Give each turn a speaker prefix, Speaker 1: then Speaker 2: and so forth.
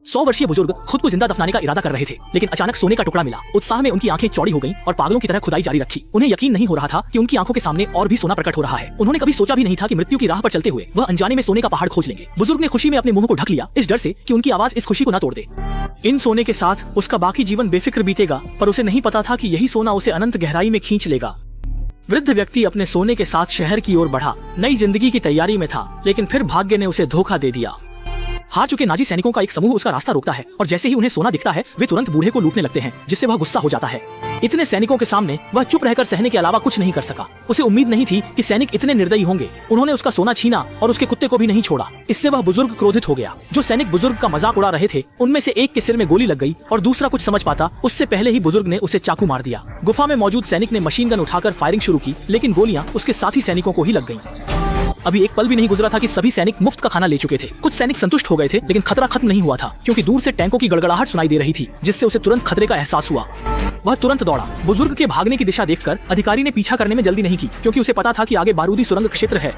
Speaker 1: 100 वर्षीय बुजुर्ग खुद को जिंदा दफनाने का इरादा कर रहे थे, लेकिन अचानक सोने का टुकड़ा मिला। उत्साह में उनकी आंखें चौड़ी हो गईं और पागलों की तरह खुदाई जारी रखी। उन्हें यकीन नहीं हो रहा था कि उनकी आंखों के सामने और भी सोना प्रकट हो रहा है। उन्होंने कभी सोचा भी नहीं था कि मृत्यु की राह पर चलते हुए वह अनजाने में सोने का पहाड़ खोज लेंगे। बुजुर्ग ने खुशी में अपने मुंह को ढक लिया, इस डर से कि उनकी आवाज इस खुशी को न तोड़ दे। इन सोने के साथ उसका बाकी जीवन बेफिक्र बीतेगा, पर उसे नहीं पता था कि यही सोना उसे अनंत गहराई में खींच लेगा। वृद्ध व्यक्ति अपने सोने के साथ शहर की ओर बढ़ा, नई जिंदगी की तैयारी में था, लेकिन फिर भाग्य ने उसे धोखा दे दिया। हार चुके नाजी सैनिकों का एक समूह उसका रास्ता रोकता है और जैसे ही उन्हें सोना दिखता है वे तुरंत बूढ़े को लूटने लगते हैं, जिससे वह गुस्सा हो जाता है। इतने सैनिकों के सामने वह चुप रहकर सहने के अलावा कुछ नहीं कर सका। उसे उम्मीद नहीं थी कि सैनिक इतने निर्दयी होंगे। उन्होंने उसका सोना छीना और उसके कुत्ते को भी नहीं छोड़ा। इससे वह बुजुर्ग क्रोधित हो गया। जो सैनिक बुजुर्ग का मजाक उड़ा रहे थे उनमें से एक के सिर में गोली लग गई और दूसरा कुछ समझ पाता उससे पहले ही बुजुर्ग ने उसे चाकू मार दिया। गुफा में मौजूद सैनिक ने मशीन गन उठाकर फायरिंग शुरू की, लेकिन गोलियां उसके साथी सैनिकों को ही लग गईं। अभी एक पल भी नहीं गुजरा था कि सभी सैनिक मुफ्त का खाना ले चुके थे। कुछ सैनिक संतुष्ट हो गए थे, लेकिन खतरा खत्म नहीं हुआ था, क्योंकि दूर से टैंकों की गड़गड़ाहट सुनाई दे रही थी, जिससे उसे तुरंत खतरे का एहसास हुआ। वह तुरंत दौड़ा। बुजुर्ग के भागने की दिशा देखकर अधिकारी ने पीछा करने में जल्दी नहीं की, क्योंकि उसे पता था कि आगे बारूदी सुरंग क्षेत्र है।